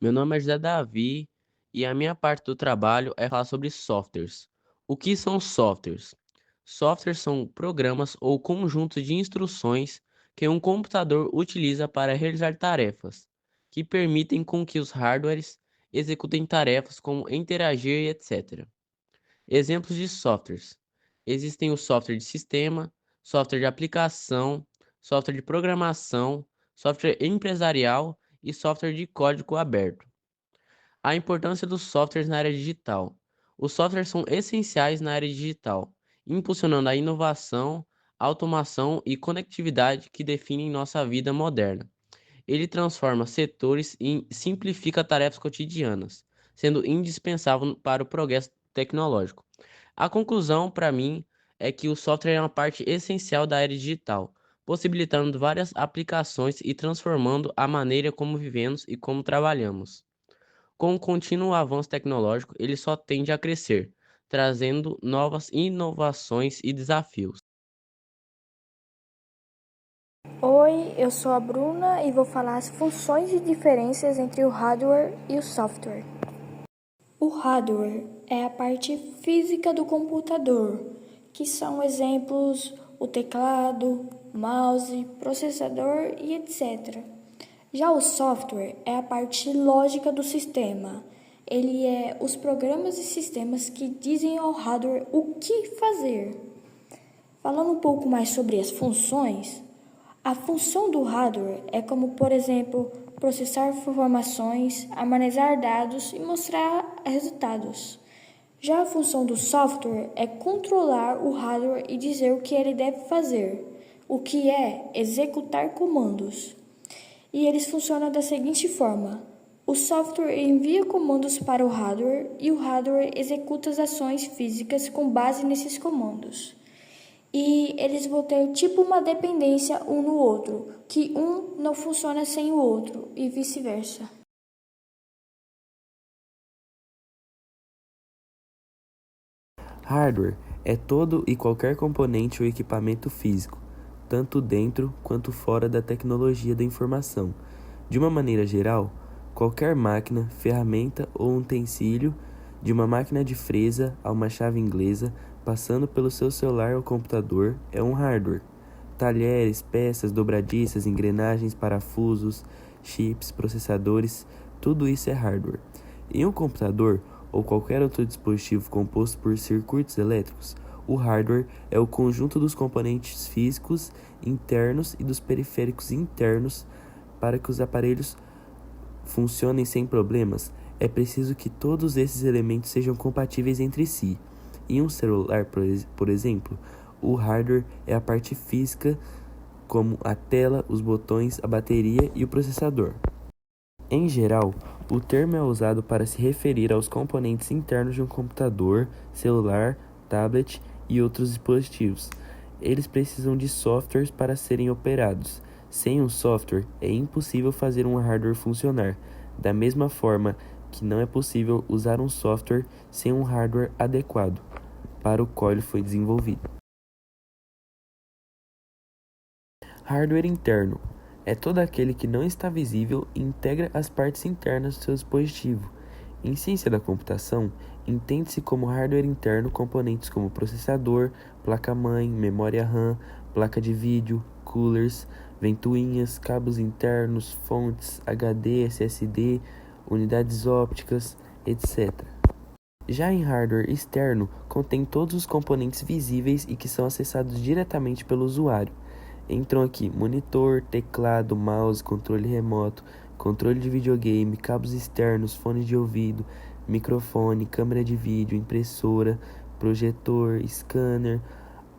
Meu nome é José Davi e a minha parte do trabalho é falar sobre softwares. O que são softwares? Softwares são programas ou conjuntos de instruções que um computador utiliza para realizar tarefas, que permitem com que os hardwares executem tarefas como interagir e etc. Exemplos de softwares. Existem o software de sistema, software de aplicação, software de programação, software empresarial e software de código aberto. A importância dos softwares na área digital. Os softwares são essenciais na área digital, impulsionando a inovação, automação e conectividade que definem nossa vida moderna. Ele transforma setores e simplifica tarefas cotidianas, sendo indispensável para o progresso tecnológico. A conclusão, para mim, é que o software é uma parte essencial da era digital, possibilitando várias aplicações e transformando a maneira como vivemos e como trabalhamos. Com o contínuo avanço tecnológico, ele só tende a crescer, trazendo novas inovações e desafios. Oi, eu sou a Bruna e vou falar as funções e diferenças entre o hardware e o software. O hardware é a parte física do computador, que são exemplos o teclado, mouse, processador e etc. Já o software é a parte lógica do sistema. Ele é os programas e sistemas que dizem ao hardware o que fazer. Falando um pouco mais sobre as funções, a função do hardware é como, por exemplo, processar informações, armazenar dados e mostrar resultados. Já a função do software é controlar o hardware e dizer o que ele deve fazer, o que é executar comandos. E eles funcionam da seguinte forma: o software envia comandos para o hardware e o hardware executa as ações físicas com base nesses comandos. E eles vão ter tipo uma dependência um no outro, que um não funciona sem o outro e vice-versa. Hardware é todo e qualquer componente ou equipamento físico, tanto dentro quanto fora da tecnologia da informação. De uma maneira geral, qualquer máquina, ferramenta ou utensílio, de uma máquina de fresa a uma chave inglesa, passando pelo seu celular ou computador, é um hardware. Talheres, peças, dobradiças, engrenagens, parafusos, chips, processadores, tudo isso é hardware. Em um computador ou qualquer outro dispositivo composto por circuitos elétricos, o hardware é o conjunto dos componentes físicos internos e dos periféricos internos. Para que os aparelhos funcionem sem problemas, é preciso que todos esses elementos sejam compatíveis entre si. Em um celular, por exemplo, o hardware é a parte física, como a tela, os botões, a bateria e o processador. Em geral, o termo é usado para se referir aos componentes internos de um computador, celular, tablet e outros dispositivos. Eles precisam de softwares para serem operados. Sem um software, é impossível fazer um hardware funcionar, da mesma forma que não é possível usar um software sem um hardware adequado para o qual ele foi desenvolvido. Hardware interno é todo aquele que não está visível e integra as partes internas do seu dispositivo. Em ciência da computação, entende-se como hardware interno componentes como processador, placa-mãe, memória RAM, placa de vídeo, coolers, ventoinhas, cabos internos, fontes, HD, SSD, unidades ópticas, etc. Já em hardware externo, contém todos os componentes visíveis e que são acessados diretamente pelo usuário. Entram aqui monitor, teclado, mouse, controle remoto, controle de videogame, cabos externos, fones de ouvido, microfone, câmera de vídeo, impressora, projetor, scanner,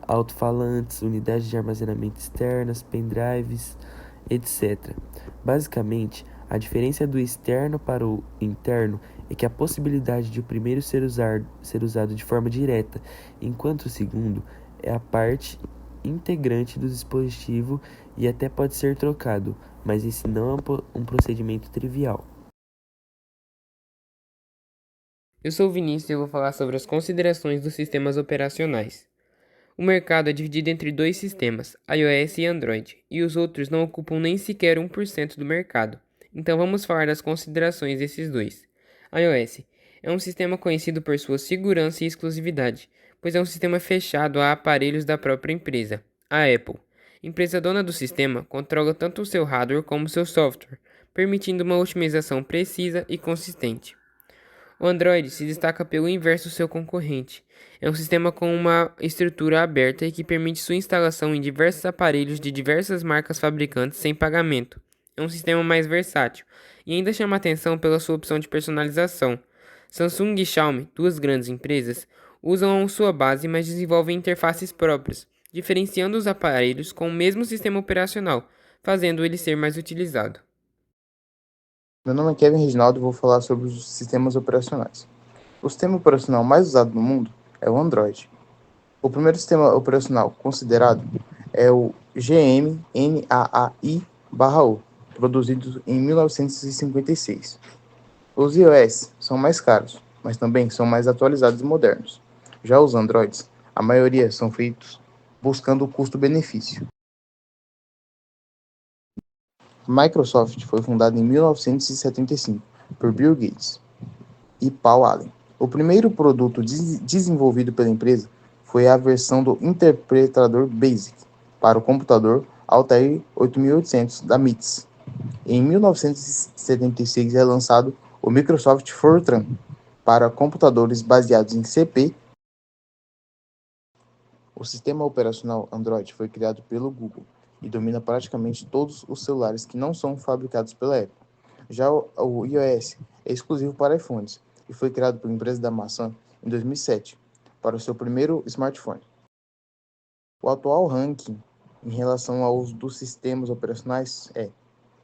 alto-falantes, unidades de armazenamento externas, pendrives, etc. Basicamente, a diferença do externo para o interno é que a possibilidade de o primeiro ser usado de forma direta, enquanto o segundo é a parte integrante do dispositivo e até pode ser trocado, mas esse não é um procedimento trivial. Eu sou o Vinícius e eu vou falar sobre as considerações dos sistemas operacionais. O mercado é dividido entre dois sistemas, iOS e Android, e os outros não ocupam nem sequer 1% do mercado. Então vamos falar das considerações desses dois. iOS é um sistema conhecido por sua segurança e exclusividade, pois é um sistema fechado a aparelhos da própria empresa. A Apple, empresa dona do sistema, controla tanto o seu hardware como o seu software, permitindo uma otimização precisa e consistente. O Android se destaca pelo inverso do seu concorrente. É um sistema com uma estrutura aberta e que permite sua instalação em diversos aparelhos de diversas marcas fabricantes sem pagamento. É um sistema mais versátil e ainda chama atenção pela sua opção de personalização. Samsung e Xiaomi, duas grandes empresas, usam sua base, mas desenvolvem interfaces próprias, diferenciando os aparelhos com o mesmo sistema operacional, fazendo ele ser mais utilizado. Meu nome é Kevin Reginaldo e vou falar sobre os sistemas operacionais. O sistema operacional mais usado no mundo é o Android. O primeiro sistema operacional considerado é o GMNAAI/O, produzido em 1956. Os iOS são mais caros, mas também são mais atualizados e modernos. Já os Androids, a maioria são feitos buscando o custo-benefício. A Microsoft foi fundada em 1975 por Bill Gates e Paul Allen. O primeiro produto desenvolvido pela empresa foi a versão do interpretador BASIC para o computador Altair 8800 da MITS. Em 1976 é lançado o Microsoft Fortran para computadores baseados em CPU. O sistema operacional Android foi criado pelo Google e domina praticamente todos os celulares que não são fabricados pela Apple. Já o iOS é exclusivo para iPhones e foi criado pela empresa da maçã em 2007 para o seu primeiro smartphone. O atual ranking em relação ao uso dos sistemas operacionais é: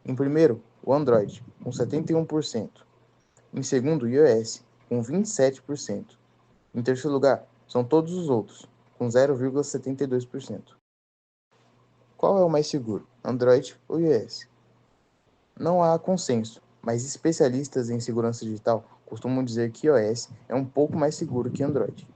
em primeiro, o Android, com 71%. Em segundo, o iOS, com 27%. Em terceiro lugar, são todos os outros, com 0,72%. Qual é o mais seguro, Android ou iOS? Não há consenso, mas especialistas em segurança digital costumam dizer que iOS é um pouco mais seguro que Android.